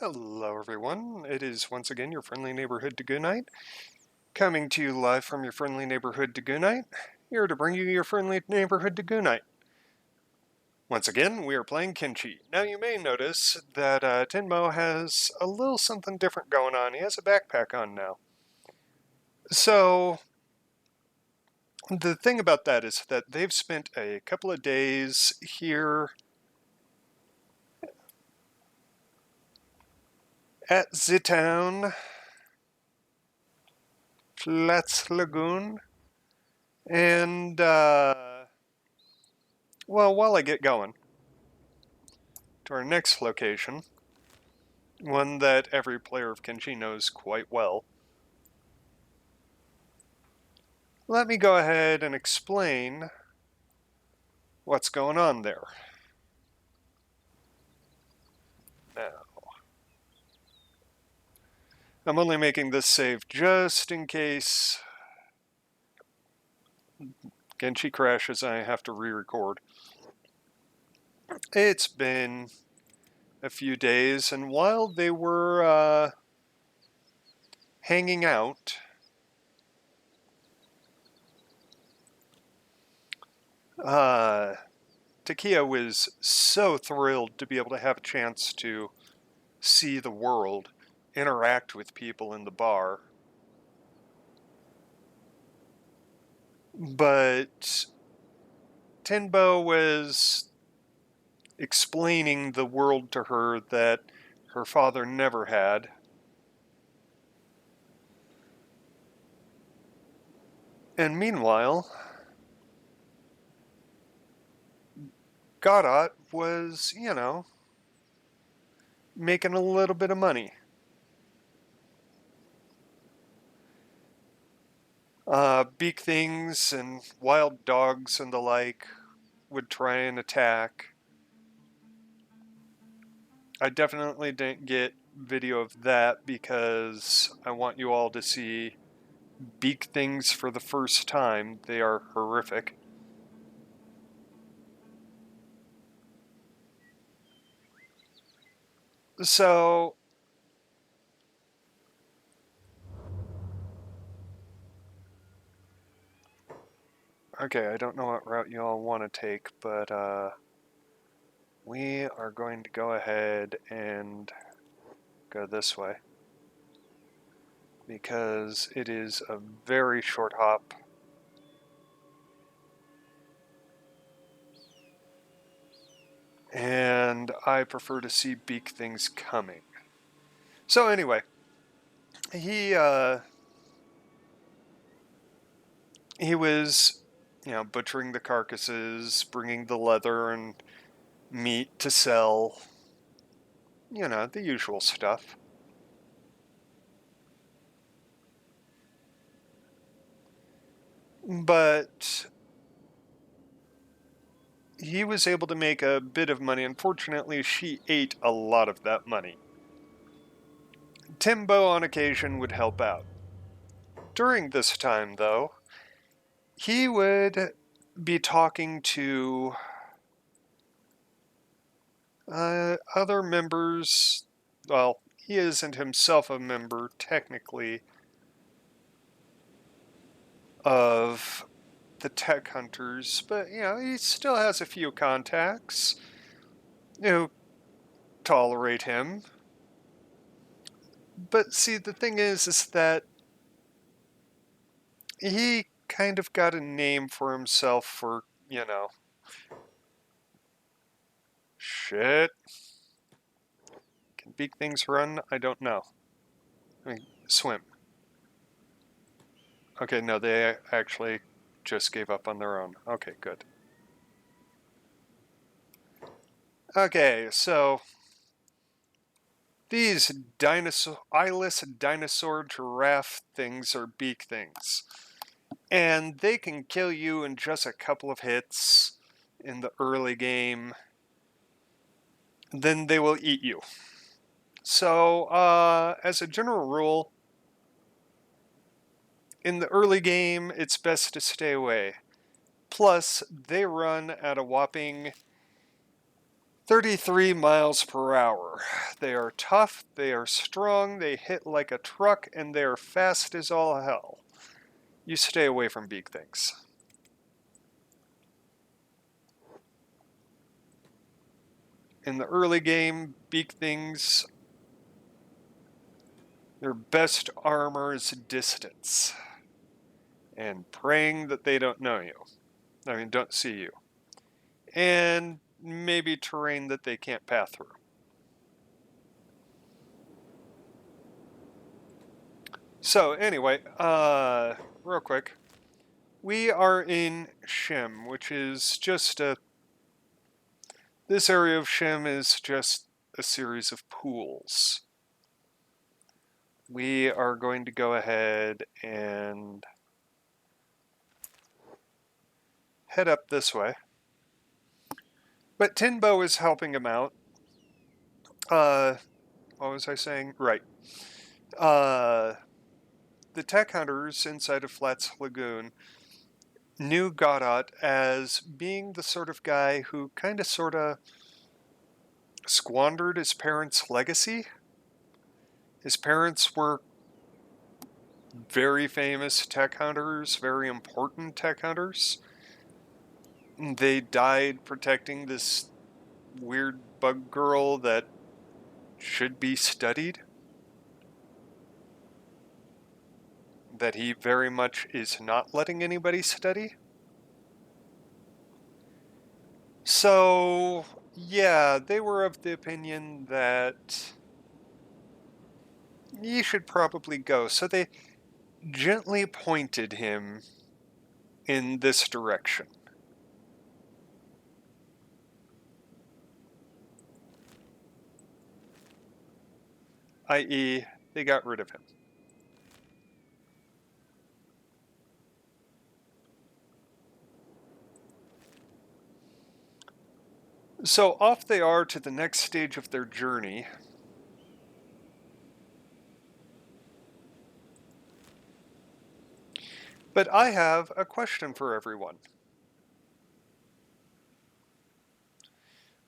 Hello everyone, it is once again your friendly neighborhood Dagoonite, coming to you live from your friendly neighborhood Dagoonite, here to bring you your friendly neighborhood Dagoonite. Once again, we are playing Kenshi. Now you may notice that Tenmo has a little something different going on. He has a backpack on now. So, the thing about that is that they've spent a couple of days here at the town, Flats Lagoon, and well, while I get going to our next location, one that every player of Kenshi knows quite well, let me go ahead and explain what's going on there. Now, I'm only making this save just in case Kenshi crashes and I have to re-record. It's been a few days, and while they were hanging out, Takia was so thrilled to be able to have a chance to see the world, interact with people in the bar. But Tenbo was explaining the world to her that her father never had. And meanwhile, Godot was, making a little bit of money. Beak things and wild dogs and the like would try and attack. I definitely didn't get video of that because I want you all to see beak things for the first time. They are horrific. So, okay, I don't know what route you all want to take, but we are going to go ahead and go this way because it is a very short hop. And I prefer to see beak things coming. So anyway, he was, butchering the carcasses, bringing the leather and meat to sell. The usual stuff. But he was able to make a bit of money. Unfortunately, she ate a lot of that money. Timbo on occasion would help out. During this time, though, he would be talking to other members. Well, he isn't himself a member, technically, of the tech hunters, but, he still has a few contacts who tolerate him. But see, the thing is that he kind of got a name for himself for, shit. Can big things run? I don't know. I mean, swim. Okay, no, they actually just gave up on their own. Okay, good. Okay, so these eyeless dinosaur giraffe things are beak things. And they can kill you in just a couple of hits in the early game. Then they will eat you. So, as a general rule, in the early game, it's best to stay away. Plus, they run at a whopping 33 miles per hour. They are tough, they are strong, they hit like a truck, and they are fast as all hell. You stay away from beak things. In the early game, beak things, their best armor is distance. And praying that they don't know you. I mean, don't see you. And maybe terrain that they can't pass through. So anyway, real quick. We are in Shim, which is just a... This area of Shim is just a series of pools. We are going to go ahead and head up this way. But Tinbo is helping him out. What was I saying? Right. The tech hunters inside of Flats Lagoon knew Godot as being the sort of guy who sort of squandered his parents' legacy. His parents were very famous tech hunters, very important tech hunters. They died protecting this weird bug girl that should be studied, that he very much is not letting anybody study. So, yeah, they were of the opinion that you should probably go. So they gently pointed him in this direction. I.e., they got rid of him. So off they are to the next stage of their journey. But I have a question for everyone.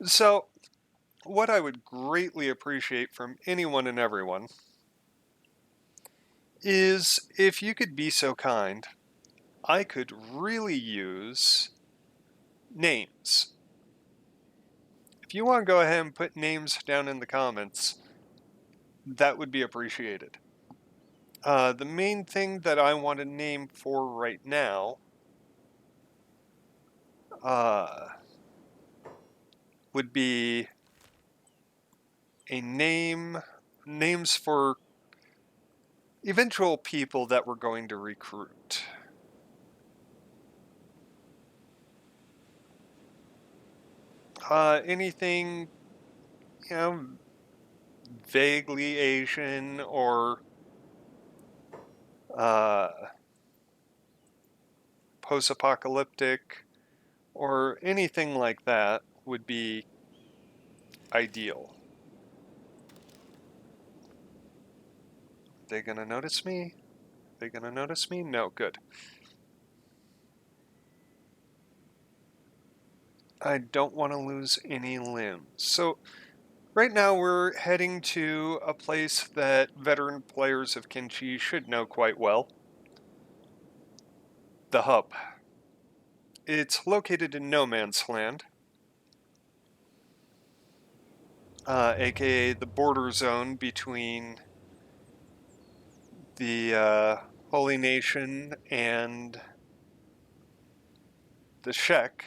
So, what I would greatly appreciate from anyone and everyone is if you could be so kind, I could really use names. If you want to go ahead and put names down in the comments, that would be appreciated. The main thing that I want to name for right now would be a names for eventual people that we're going to recruit. Anything, vaguely Asian or post-apocalyptic or anything like that would be ideal. Are they gonna notice me? Are they gonna notice me? No, good. I don't want to lose any limbs. So right now we're heading to a place that veteran players of Kenshi should know quite well. The Hub. It's located in No Man's Land, aka the border zone between the Holy Nation and the Shek.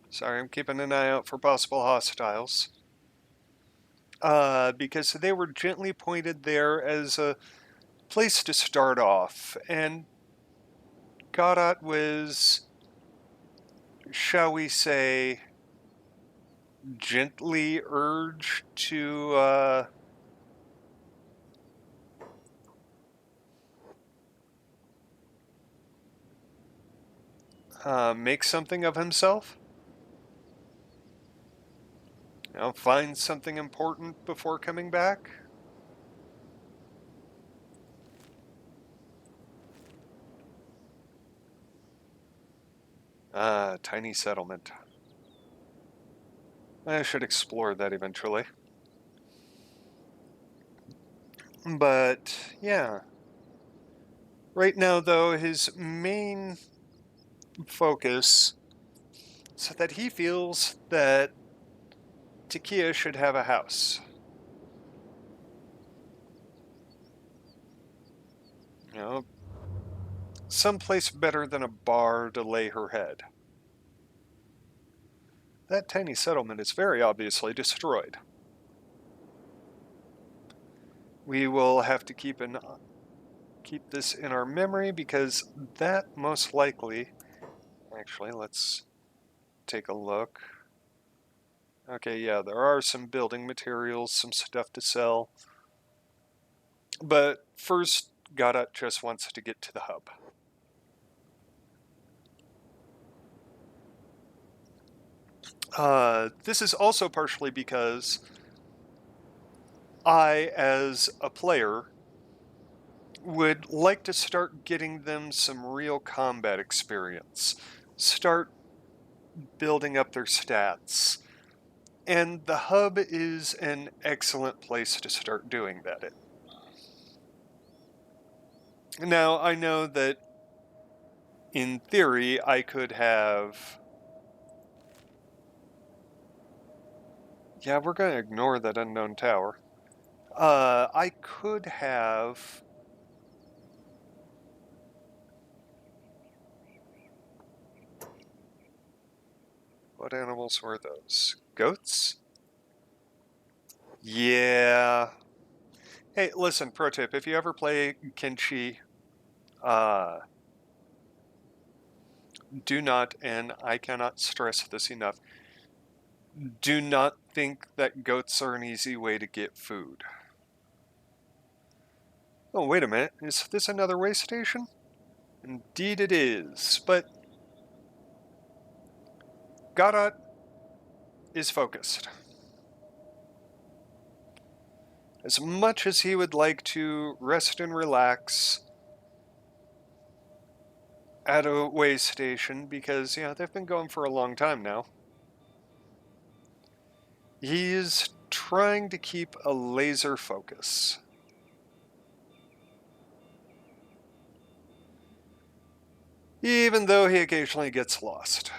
Sorry, I'm keeping an eye out for possible hostiles. Because they were gently pointed there as a place to start off, and Godot was, shall we say, gently urged to make something of himself. Find something important before coming back. Tiny settlement. I should explore that eventually. But, yeah. Right now, though, his main focus is that he feels that Takia should have a house. You know, someplace better than a bar to lay her head. That tiny settlement is very obviously destroyed. We will have to keep this in our memory because that most likely... Actually, let's take a look. Okay, yeah, there are some building materials, some stuff to sell. But first, Godot just wants to get to the hub. This is also partially because I, as a player, would like to start getting them some real combat experience. Start building up their stats. And the hub is an excellent place to start doing that in. Now, I know that in theory, I could have... Yeah, we're going to ignore that unknown tower. I could have... What animals were those? Goats? Yeah. Hey, listen, pro tip, if you ever play Kenshi, do not, and I cannot stress this enough, do not think that goats are an easy way to get food. Oh, wait a minute, is this another way station? Indeed it is, but Godot is focused. As much as he would like to rest and relax at a way station, because, they've been going for a long time now, he's trying to keep a laser focus. Even though he occasionally gets lost.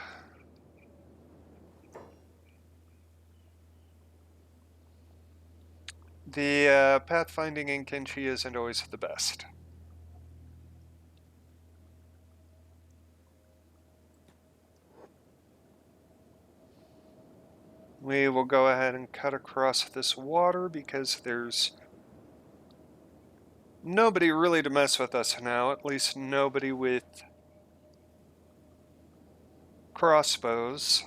The pathfinding in Kenshi isn't always the best. We will go ahead and cut across this water because there's nobody really to mess with us now, at least nobody with crossbows.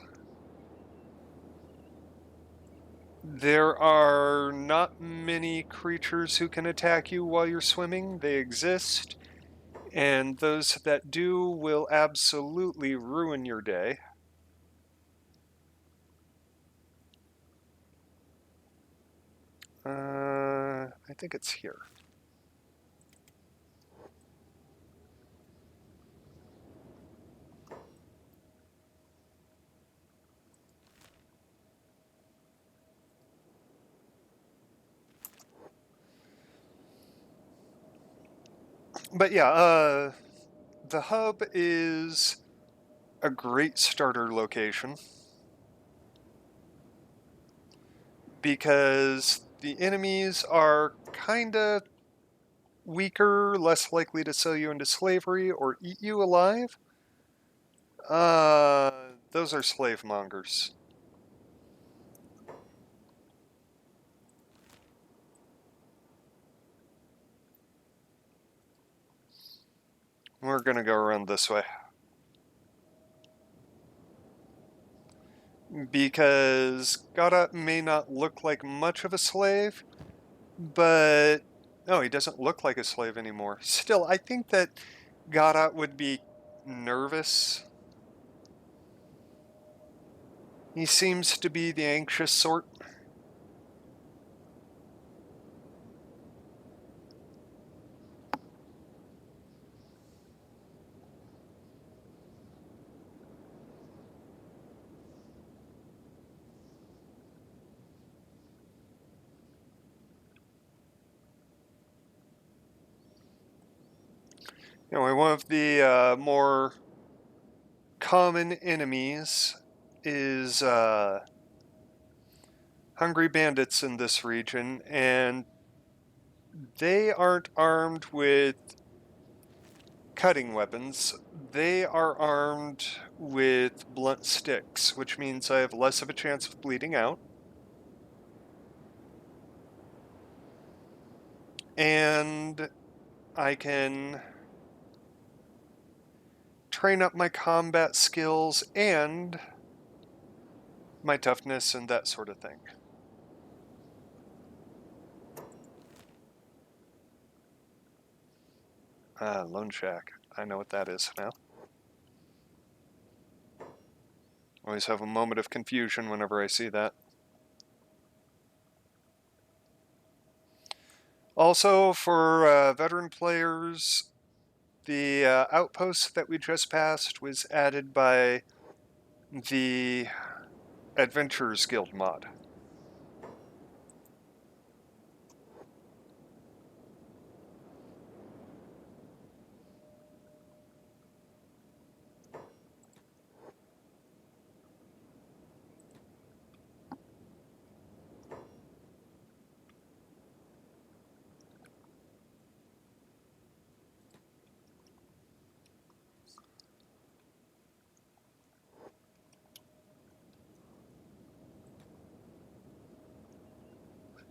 There are not many creatures who can attack you while you're swimming. They exist, and those that do will absolutely ruin your day. I think it's here. But yeah, the hub is a great starter location because the enemies are kinda weaker, less likely to sell you into slavery or eat you alive. Those are slave mongers. We're gonna go around this way. Because Godot may not look like much of a slave, but... No, he doesn't look like a slave anymore. Still, I think that Godot would be nervous. He seems to be the anxious sort. Anyway, one of the more common enemies is hungry bandits in this region, and they aren't armed with cutting weapons. They are armed with blunt sticks, which means I have less of a chance of bleeding out. And I can train up my combat skills and my toughness and that sort of thing. Lone Shack. I know what that is now. Always have a moment of confusion whenever I see that. Also, for veteran players, the outpost that we just passed was added by the Adventurers Guild mod.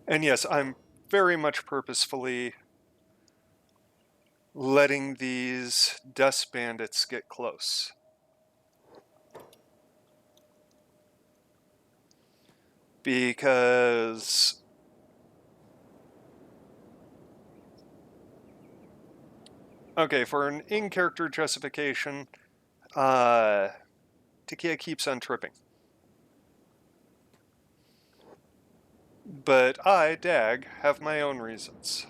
And yes, I'm very much purposefully letting these dust bandits get close. Because okay, for an in-character justification, Takia keeps on tripping. But I, Dag, have my own reasons.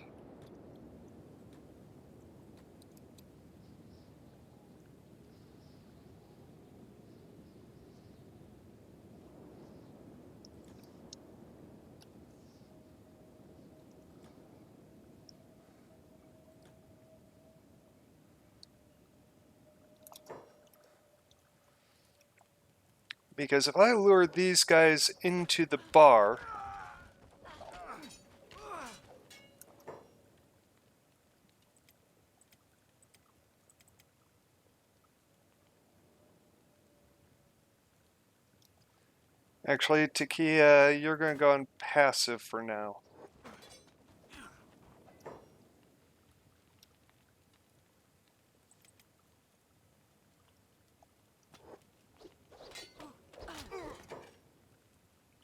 Because if I lure these guys into the bar, actually, Takia, you're going to go on passive for now.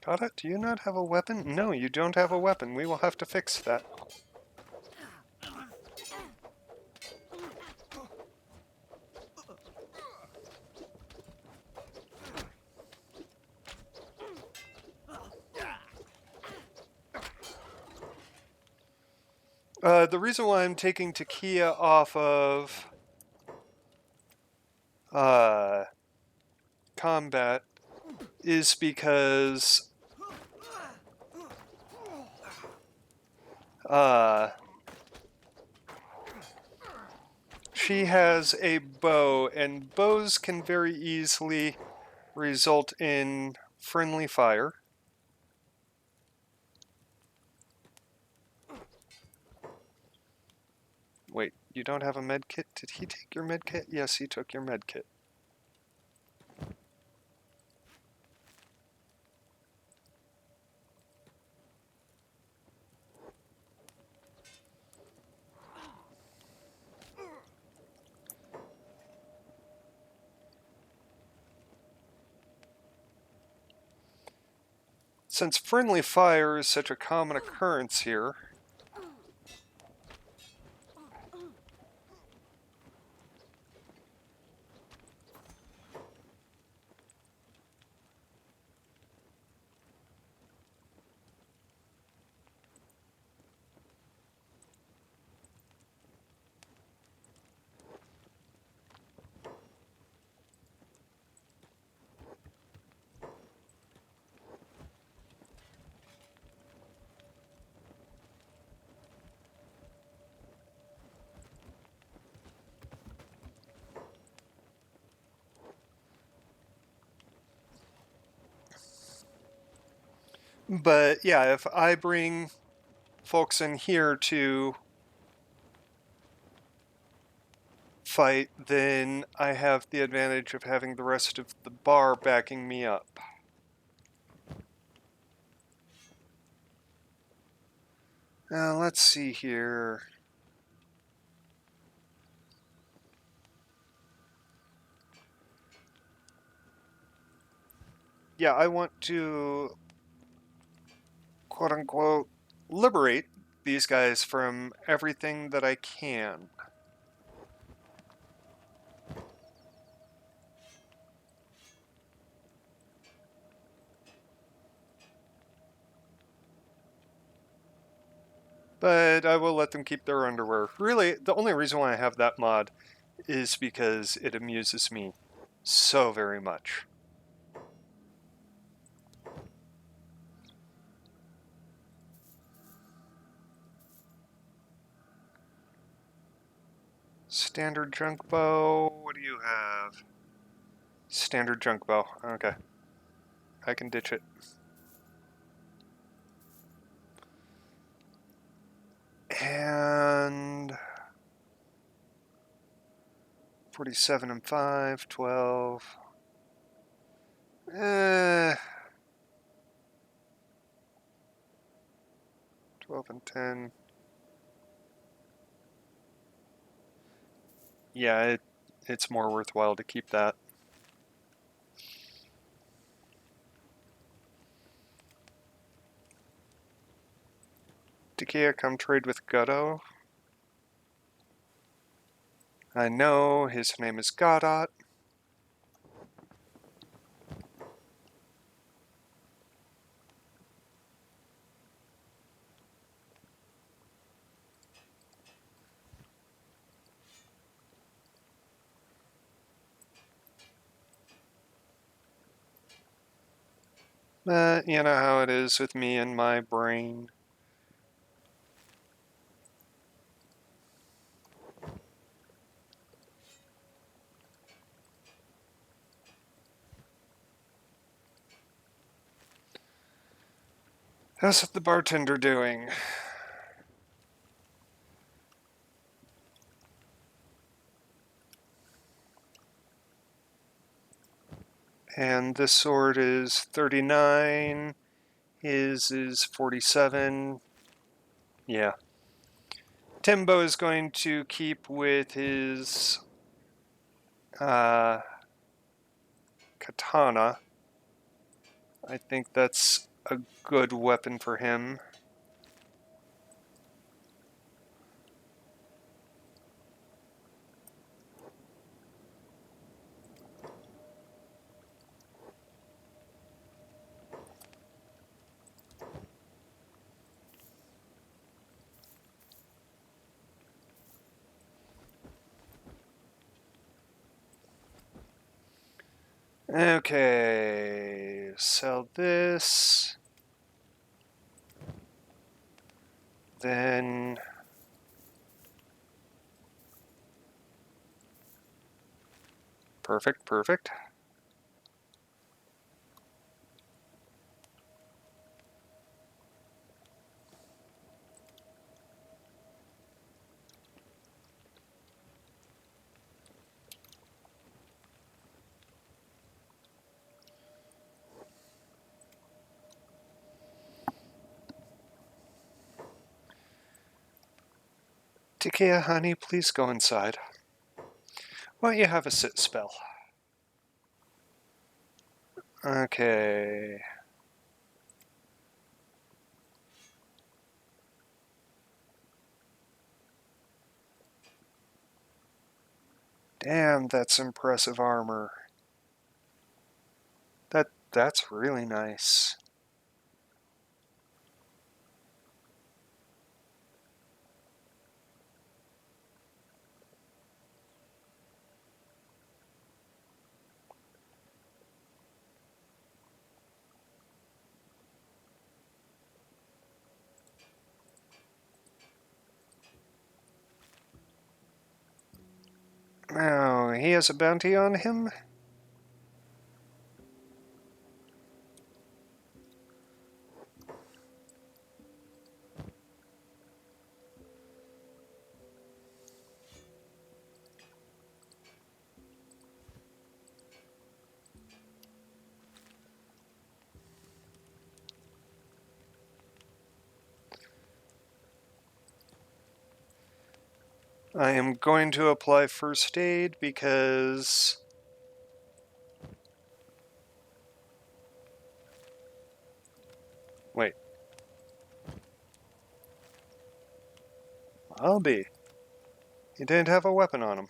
Godot, do you not have a weapon? No, you don't have a weapon. We will have to fix that. The reason why I'm taking Takia off of combat is because she has a bow, and bows can very easily result in friendly fire. Wait, you don't have a med kit? Did he take your med kit? Yes, he took your med kit. Since friendly fire is such a common occurrence here, But yeah, if I bring folks in here to fight, then I have the advantage of having the rest of the bar backing me up. Now, let's see here. Yeah, I want to, quote-unquote, liberate these guys from everything that I can. But I will let them keep their underwear. Really, the only reason why I have that mod is because it amuses me so very much. Standard junk bow. What do you have? Standard junk bow. Okay. I can ditch it. And 47 and 5, 12. 12 and 10. Yeah, it's more worthwhile to keep that. Takia, come trade with Godot. I know, his name is Godot. You know how it is with me and my brain. How's the bartender doing? And this sword is 39. His is 47. Yeah. Timbo is going to keep with his katana. I think that's a good weapon for him. Okay, sell this. Then perfect. Takia, honey, please go inside. Why don't you have a sit spell? Okay. Damn, that's impressive armor. That's really nice. Now, he has a bounty on him? I am going to apply first aid because... Wait. I'll be. He didn't have a weapon on him.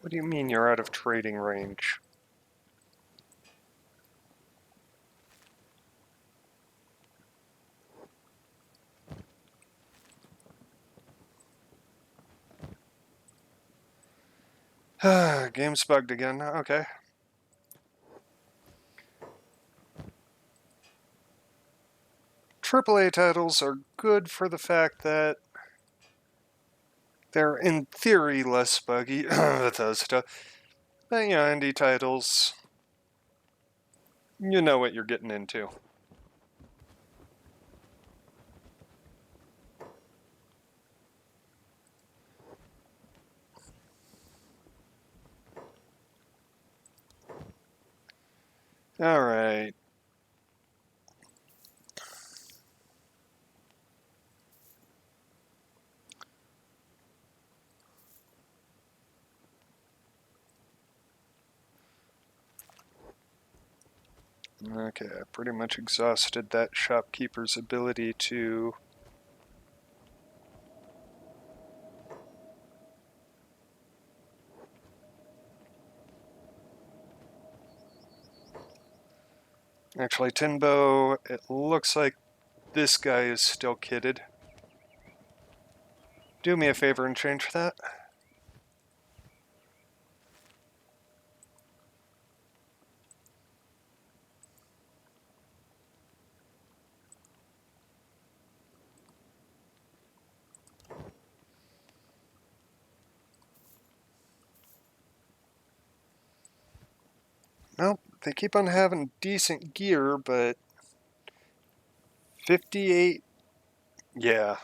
What do you mean you're out of trading range? Game's bugged again. Okay. AAA titles are good for the fact that they're in theory less buggy. Bethesda. But yeah, indie titles, you know what you're getting into. Alright. Okay, I pretty much exhausted that shopkeeper's ability to... Actually, Tinbo, it looks like this guy is still kitted. Do me a favor and change that. Nope, they keep on having decent gear, but 58, yeah.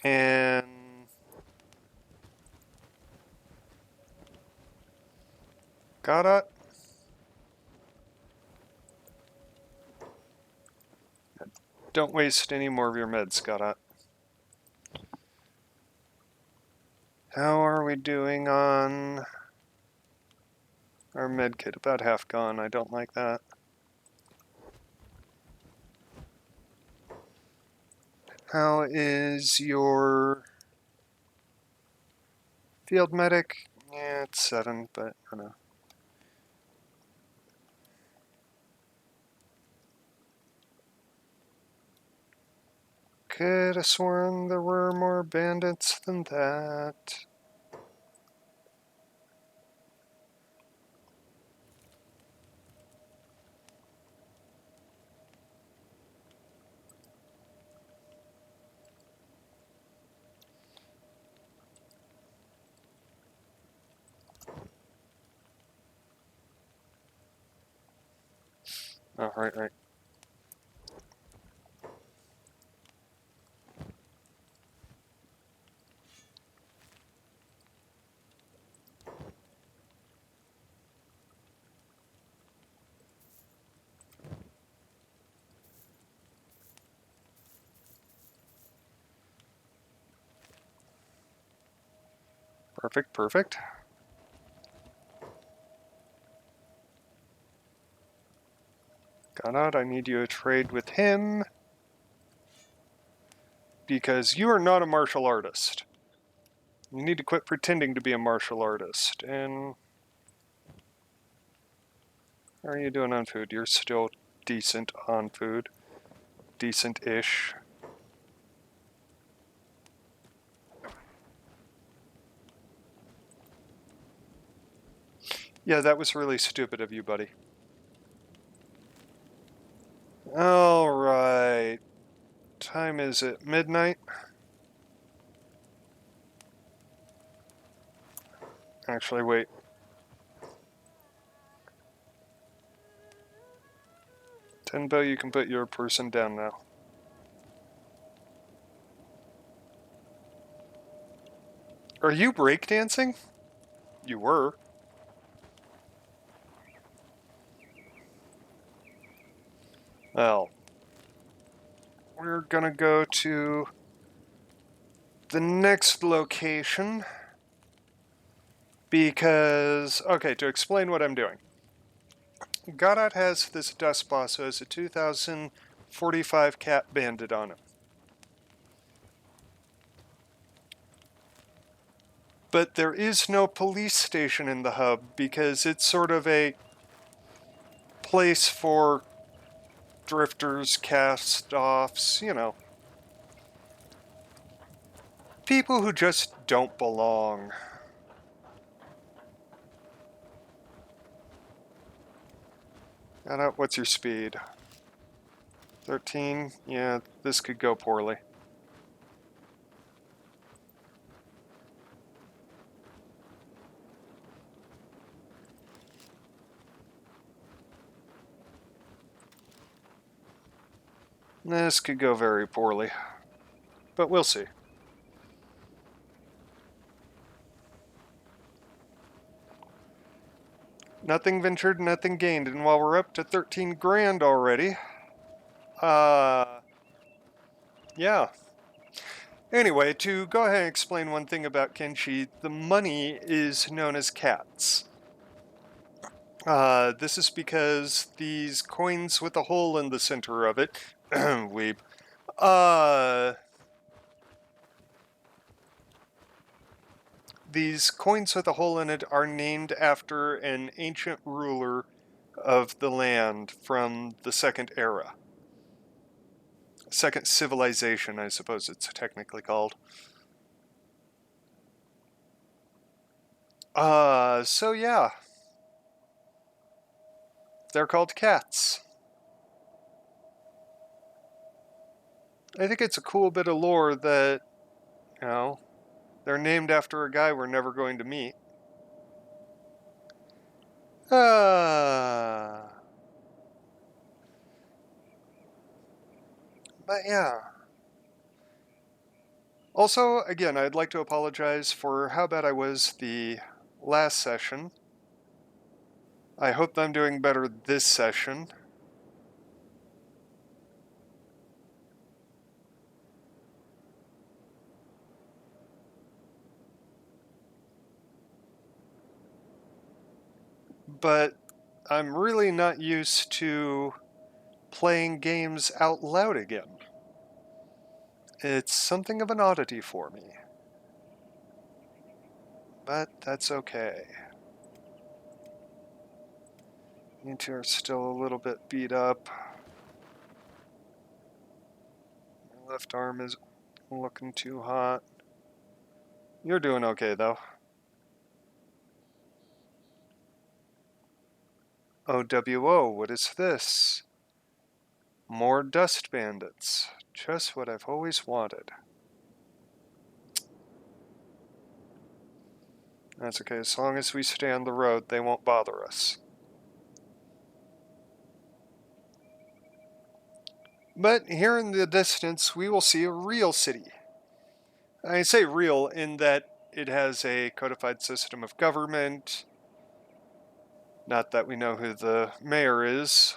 And Godot? Don't waste any more of your meds, Godot. How are we doing on our med kit? About half gone. I don't like that. How is your field medic? Yeah, it's 7, but I don't know. Could have sworn there were more bandits than that. Oh, right. Perfect. Godot, I need you to trade with him because you are not a martial artist. You need to quit pretending to be a martial artist. And how are you doing on food? You're still decent on food. Decent-ish. Yeah, that was really stupid of you, buddy. Alright. Time is it? Midnight? Actually, wait. Tenbo, you can put your person down now. Are you breakdancing? You were. Well, we're gonna go to the next location because, okay, to explain what I'm doing. Godot has this dust boss who has a 2045 cat bandit on him. But there is no police station in the hub because it's sort of a place for drifters, cast-offs, you know. People who just don't belong. What's your speed? 13? Yeah, this could go poorly. This could go very poorly. But we'll see. Nothing ventured, nothing gained. And while we're up to 13 grand already, yeah. Anyway, to go ahead and explain one thing about Kenshi, the money is known as cats. This is because these coins with a hole in the center of it, weeb, these coins with a hole in it are named after an ancient ruler of the land from the second era. Second civilization, I suppose it's technically called. So yeah. They're called cats. I think it's a cool bit of lore that, you know, they're named after a guy we're never going to meet. But yeah. Also, again, I'd like to apologize for how bad I was the last session. I hope I'm doing better this session. But I'm really not used to playing games out loud again. It's something of an oddity for me. But that's okay. You two are still a little bit beat up. My left arm is looking too hot. You're doing okay, though. OWO, what is this? More dust bandits. Just what I've always wanted. That's okay, as long as we stay on the road, they won't bother us. But here in the distance, we will see a real city. I say real in that it has a codified system of government. Not that we know who the mayor is,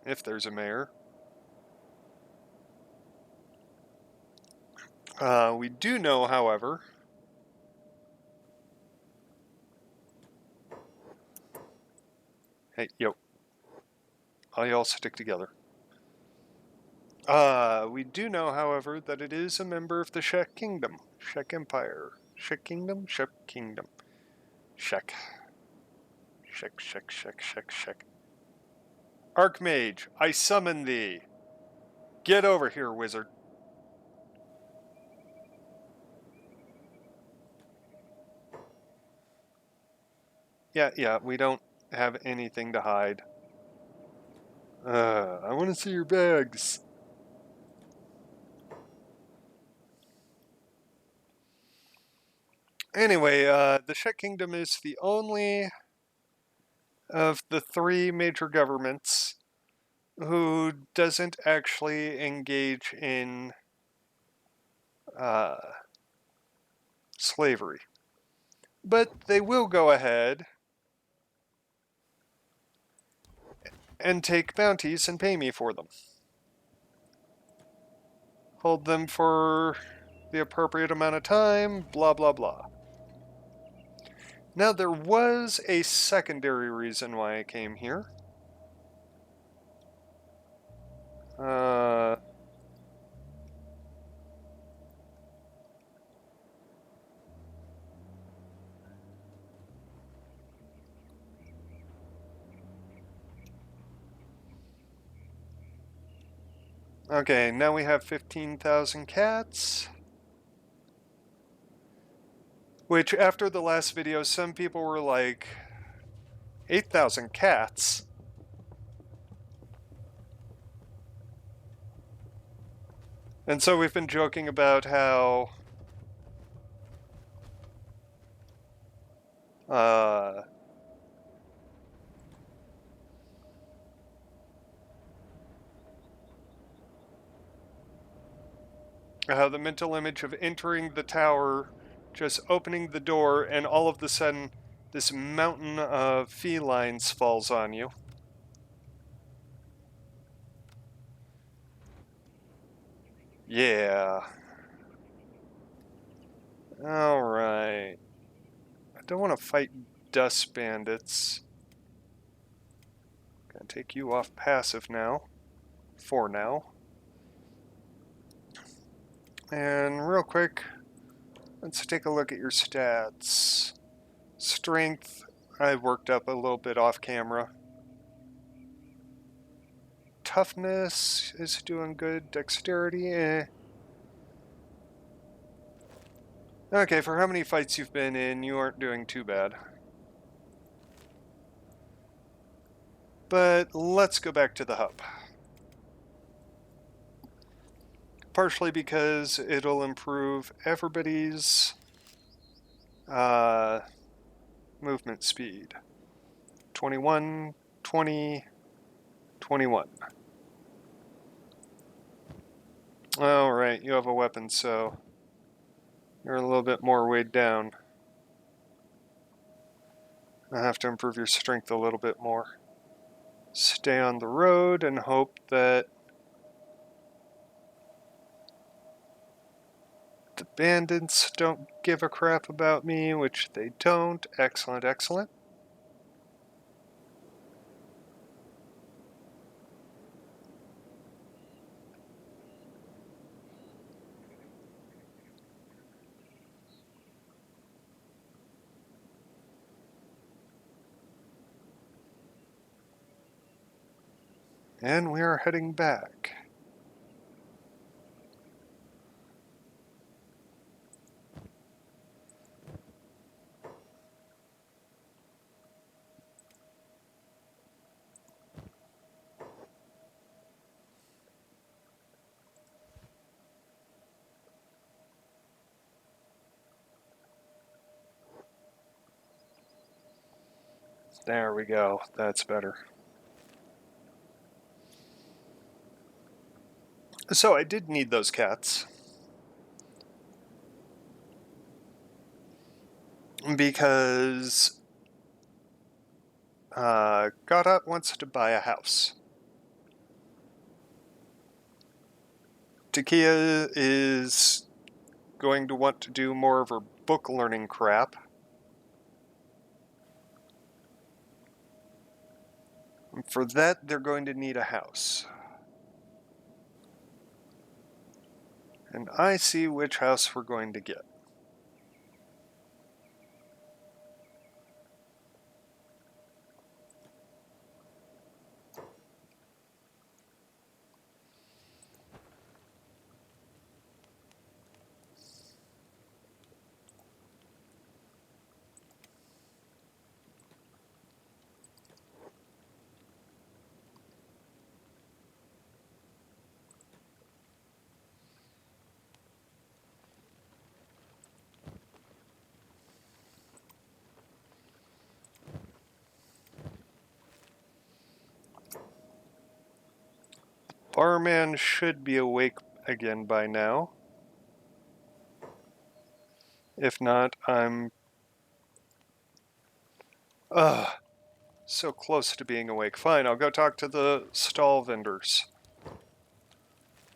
if there's a mayor. We do know, however, hey, yo, all y'all stick together. We do know, however, that it is a member of the Shek Kingdom. Shek Empire. Shek Kingdom? Shek Kingdom. Shek. Shek, Shek, Shek, Shek, Shek. Archmage, I summon thee. Get over here, wizard. Yeah, we don't have anything to hide. I want to see your bags. Anyway, the Shek Kingdom is the only of the three major governments who doesn't actually engage in slavery. But they will go ahead and take bounties and pay me for them. Hold them for the appropriate amount of time, blah, blah, blah. Now, there was a secondary reason why I came here. Okay, now we have 15,000 cats. Which, after the last video, some people were like, 8,000 cats? And so we've been joking about how the mental image of entering the tower, just opening the door, and all of a sudden this mountain of felines falls on you. Yeah. Alright. I don't want to fight dust bandits. Gonna take you off passive now. For now. And real quick, let's take a look at your stats. Strength, I worked up a little bit off camera. Toughness is doing good. Dexterity, eh. Okay, for how many fights you've been in, you aren't doing too bad. But let's go back to the hub. Partially because it'll improve everybody's movement speed. 21, 20, 21. Alright, you have a weapon, so you're a little bit more weighed down. I have to improve your strength a little bit more. Stay on the road and hope that the bandits don't give a crap about me, which they don't. Excellent, excellent. And we are heading back. There we go. That's better. So I did need those cats. Because Godot wants to buy a house. Takia is going to want to do more of her book learning crap. And for that, they're going to need a house. And I see which house we're going to get. Barman should be awake again by now. If not, I'm so close to being awake. Fine, I'll go talk to the stall vendors.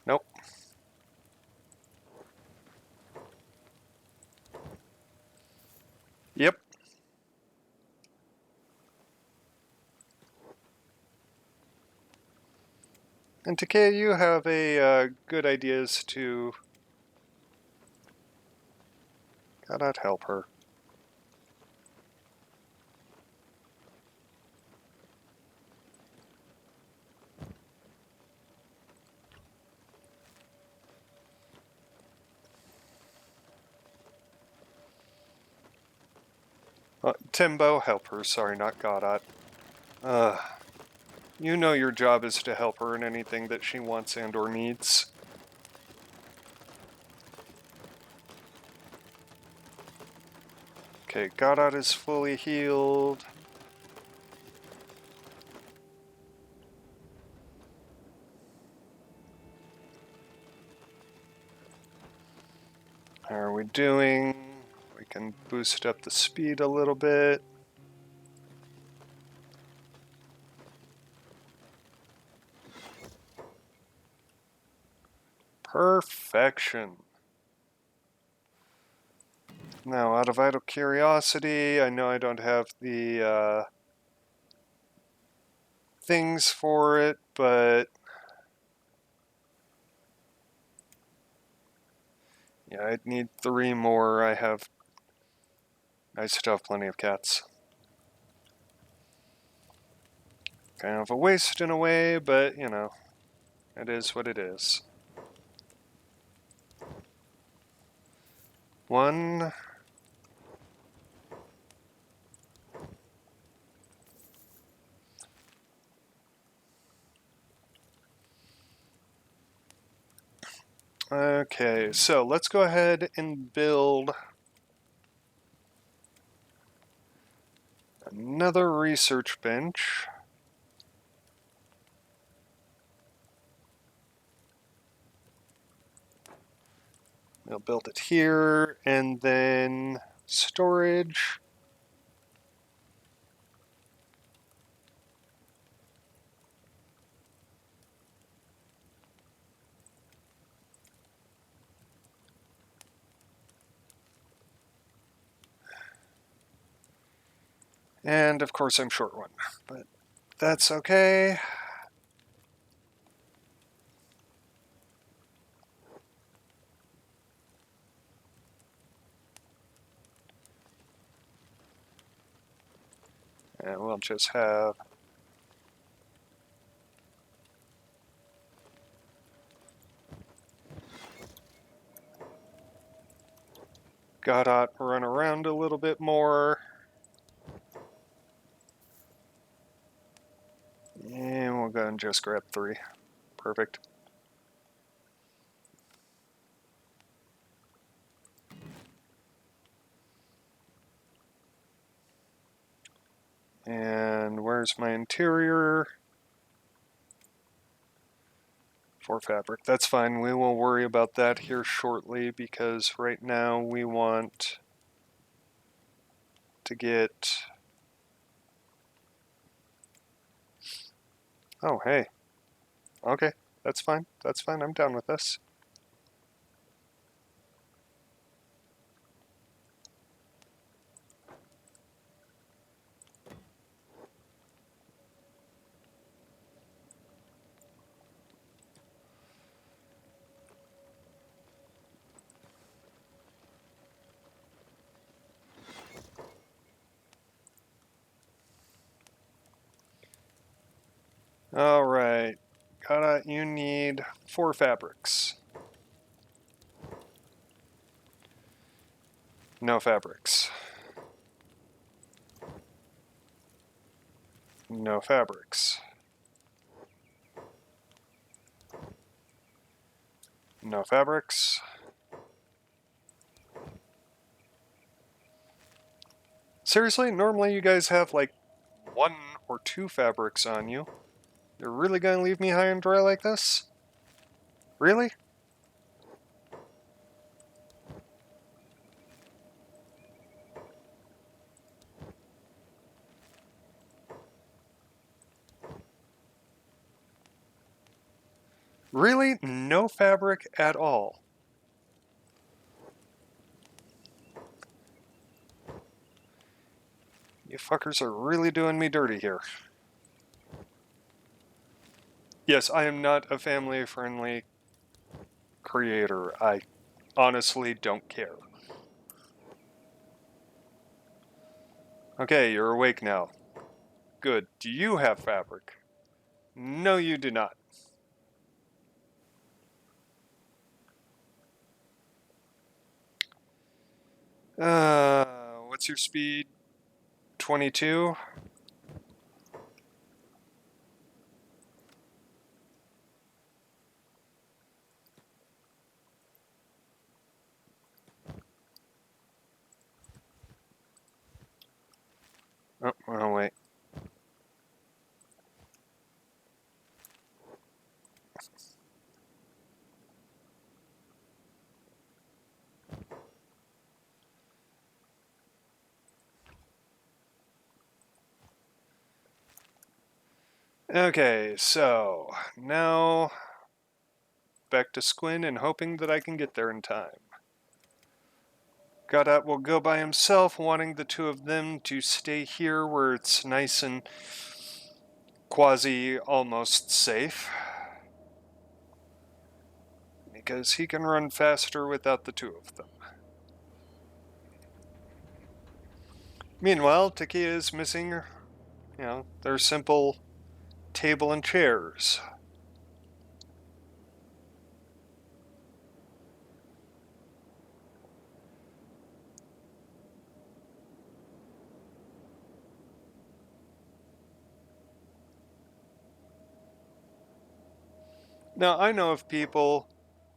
Nope. Yep. And Takea, you have a good ideas to... Gotta help her. Timbo, help her. Sorry, not Godot. You know your job is to help her in anything that she wants and or needs. Okay, Godot is fully healed. How are we doing? We can boost up the speed a little bit. Perfection. Now, out of idle curiosity, I know I don't have the things for it, but yeah, I'd need 3 more. I still have plenty of cats. Kind of a waste in a way, but you know, it is what it is. 1. Okay, so let's go ahead and build another research bench. We'll build it here, and then storage. And of course I'm short one, but that's okay. And we'll just have Godot run around a little bit more. And we'll go and just grab 3. Perfect. And where's my interior? 4 fabric. That's fine. We will worry about that here shortly because right now we want to get... Oh, hey. Okay, that's fine. That's fine. I'm down with this. Alright. Godot, you need 4 fabrics. No fabrics. No fabrics. No fabrics. Seriously, normally you guys have like 1 or 2 fabrics on you. You're really gonna leave me high and dry like this? Really? Really? No fabric at all? You fuckers are really doing me dirty here. Yes, I am not a family-friendly creator. I honestly don't care. Okay, you're awake now. Good. Do you have fabric? No, you do not. What's your speed? 22? Oh, wait. Okay, so now back to Squin and hoping that I can get there in time. Godot will go by himself, wanting the two of them to stay here where it's nice and quasi-almost safe. Because he can run faster without the two of them. Meanwhile, Takia is missing, their simple table and chairs. Now, I know of people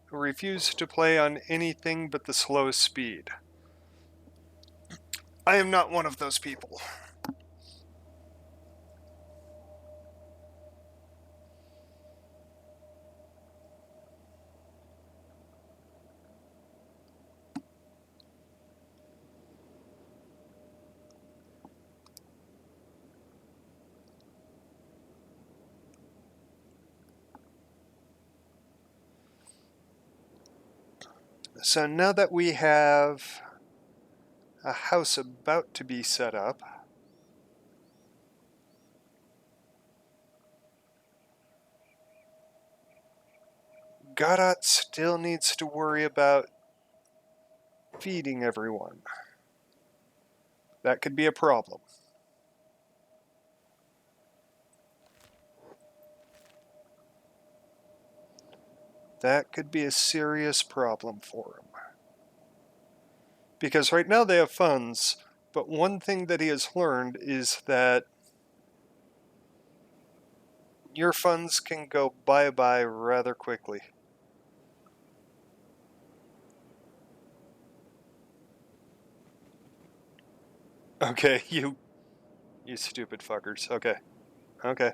who refuse to play on anything but the slowest speed. I am not one of those people. So now that we have a house about to be set up, Godot still needs to worry about feeding everyone. That could be a problem. That could be a serious problem for him. Because right now they have funds, but one thing that he has learned is that your funds can go bye-bye rather quickly. Okay, you stupid fuckers. Okay.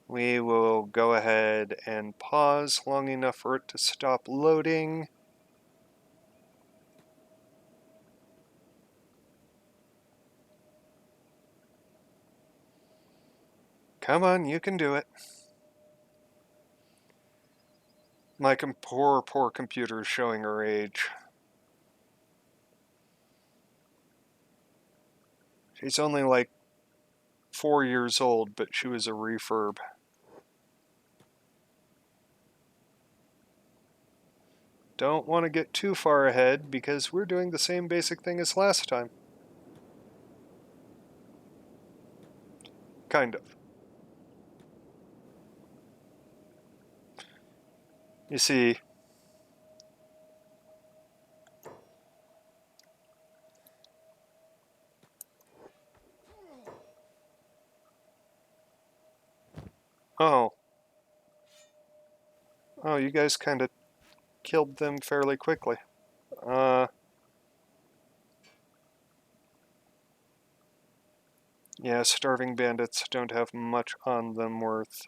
We will go ahead and pause long enough for it to stop loading. Come on, you can do it. My poor computer is showing her age. She's only like 4 years old, but she was a refurb. Don't want to get too far ahead because we're doing the same basic thing as last time. Kind of. You see, oh, you guys kind of killed them fairly quickly. Yeah, starving bandits don't have much on them worth.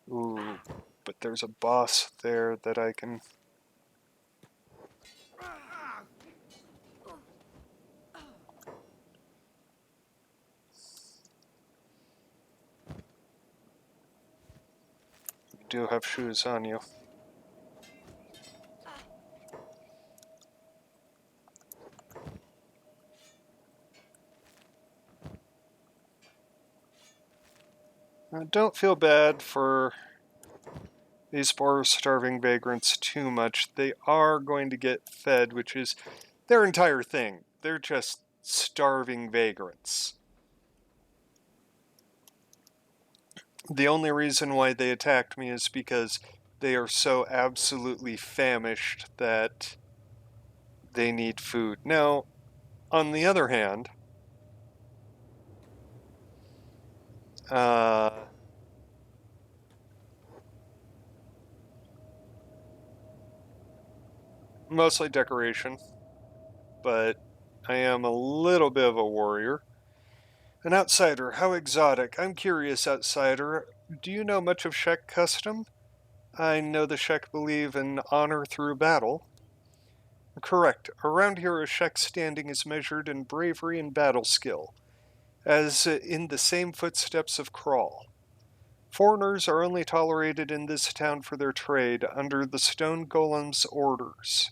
Ooh, but there's a boss there that I can... do have shoes on you. Now, don't feel bad for these poor starving vagrants too much. They are going to get fed, which is their entire thing. They're just starving vagrants. The only reason why they attacked me is because they are so absolutely famished that they need food. Now, on the other hand, mostly decoration, but I am a little bit of a warrior. An outsider, how exotic. I'm curious, outsider. Do you know much of Shek custom? I know the Shek believe in honor through battle. Correct. Around here, a Shek standing is measured in bravery and battle skill, as in the same footsteps of Crawl. Foreigners are only tolerated in this town for their trade under the stone golem's orders.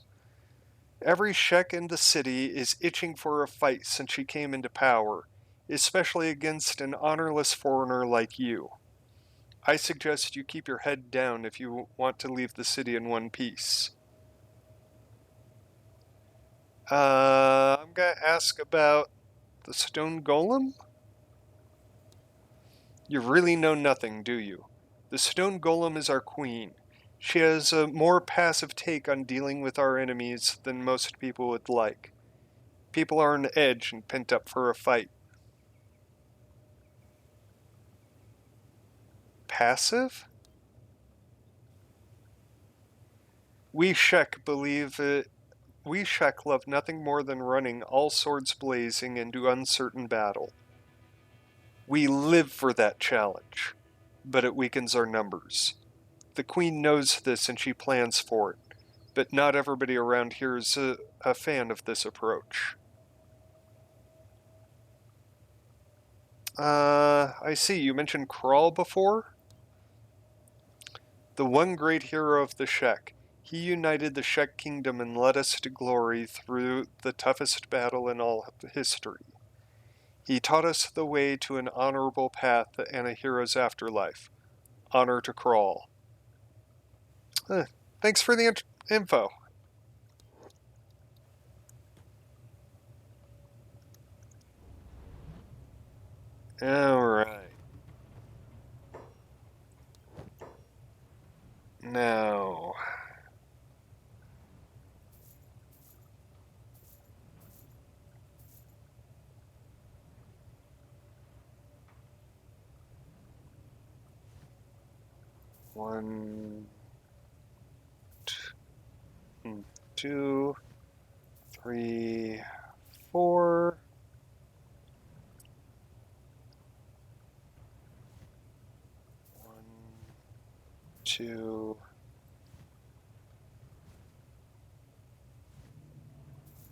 Every Shek in the city is itching for a fight since she came into power, especially against an honorless foreigner like you. I suggest you keep your head down if you want to leave the city in one piece. I'm gonna ask about the stone golem? You really know nothing, do you? The stone golem is our queen. She has a more passive take on dealing with our enemies than most people would like. People are on edge and pent up for a fight. Passive? We Shek believe we Shek love nothing more than running all swords blazing into uncertain battle. We live for that challenge, but it weakens our numbers. The Queen knows this and she plans for it, but not everybody around here is a fan of this approach. I see, you mentioned Crawl before? The one great hero of the Shek. He united the Shek kingdom and led us to glory through the toughest battle in all history. He taught us the way to an honorable path and a hero's afterlife. Honor to Crawl. Thanks for the info. Alright. Now... One... Two... Three... Four... One... Two...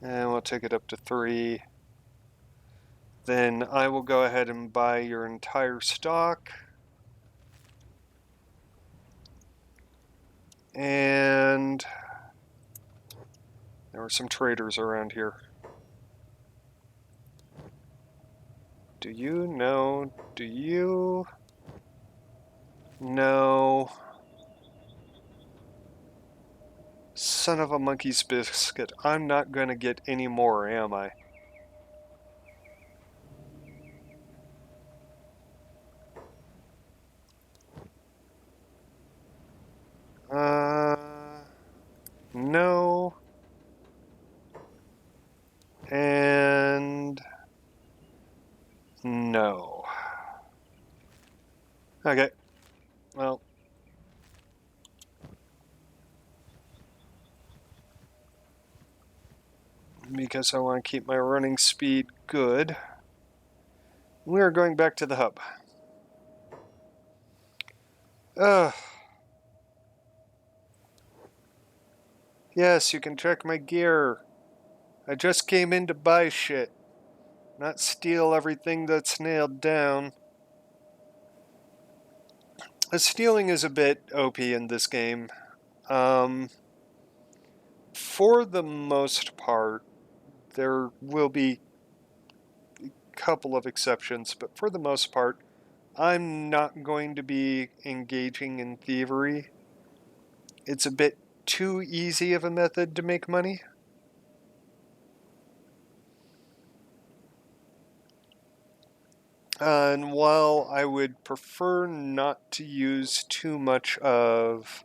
And we'll take it up to 3. Then I will go ahead and buy your entire stock. And there were some traders around here. Do you know? Do you know? Son of a monkey's biscuit. I'm not going to get any more, am I? No. And no. Okay. Well. Because I want to keep my running speed good, we are going back to the hub. Yes, you can check my gear. I just came in to buy shit, not steal everything that's nailed down. Stealing is a bit OP in this game. For the most part, there will be a couple of exceptions, but for the most part, I'm not going to be engaging in thievery. It's a bit too easy of a method to make money. And while I would prefer not to use too much of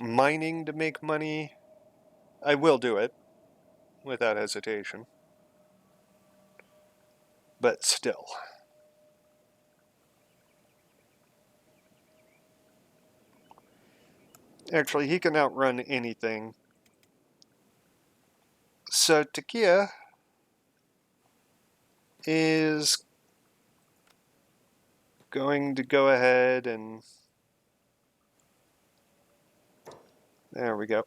mining to make money, I will do it without hesitation. But still. Actually, he can outrun anything. So Takia is going to go ahead and... There we go.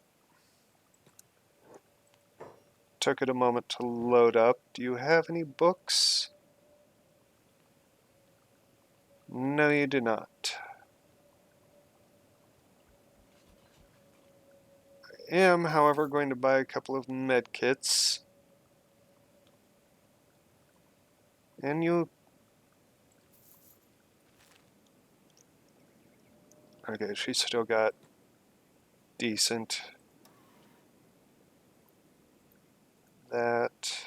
Took it a moment to load up. Do you have any books? No, you do not. I am, however, going to buy a couple of med kits. And you... Okay, she's still got decent... That...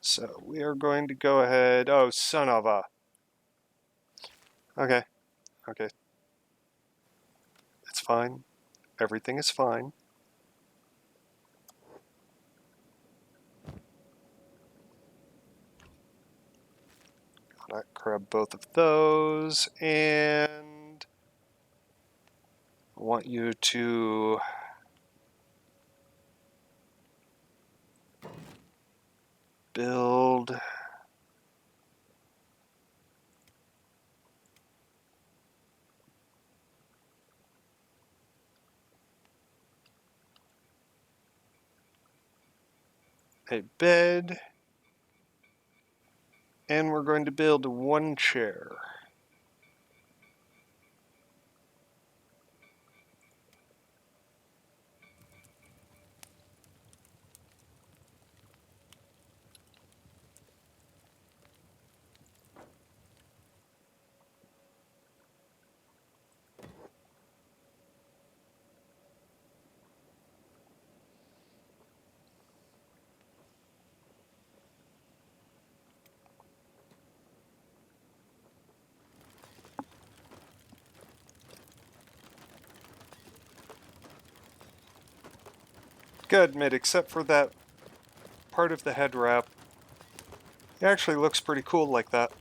So we are going to go ahead... Oh, son of a... Okay. Okay. It's fine. Everything is fine. Gotta grab both of those, and I want you to build a bed, and we're going to build one chair. Gotta admit, except for that part of the head wrap, it actually looks pretty cool like that.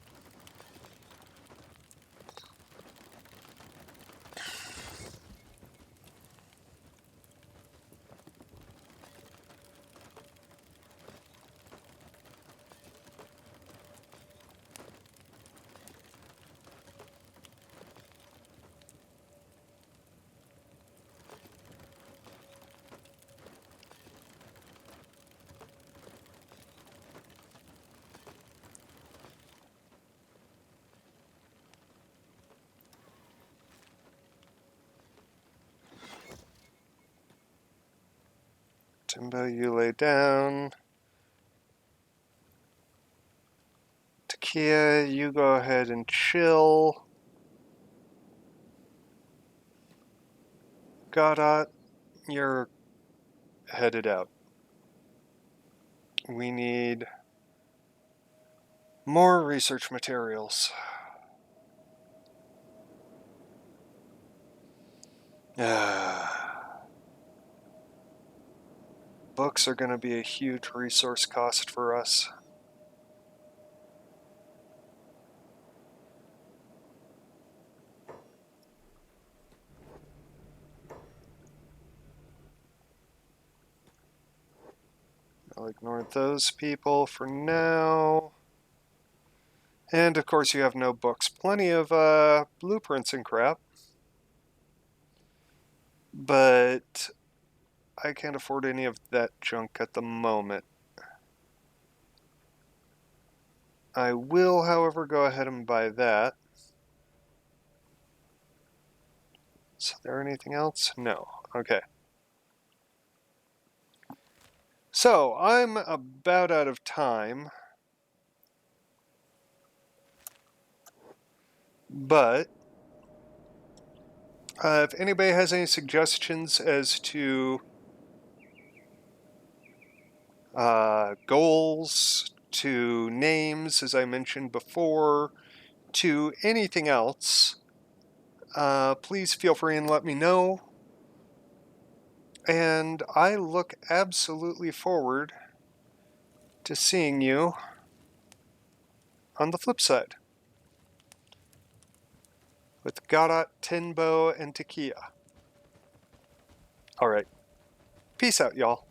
Timbo, you lay down. Takia, you go ahead and chill. Godot, you're headed out. We need more research materials. Books are going to be a huge resource cost for us. I'll ignore those people for now. And of course you have no books. Plenty of blueprints and crap. But I can't afford any of that junk at the moment. I will, however, go ahead and buy that. Is there anything else? No. Okay. So, I'm about out of time. But if anybody has any suggestions as to goals, to names, as I mentioned before, to anything else, please feel free and let me know. And I look absolutely forward to seeing you on the flip side with Godot, Tenbo, and Takia. Alright, peace out, y'all.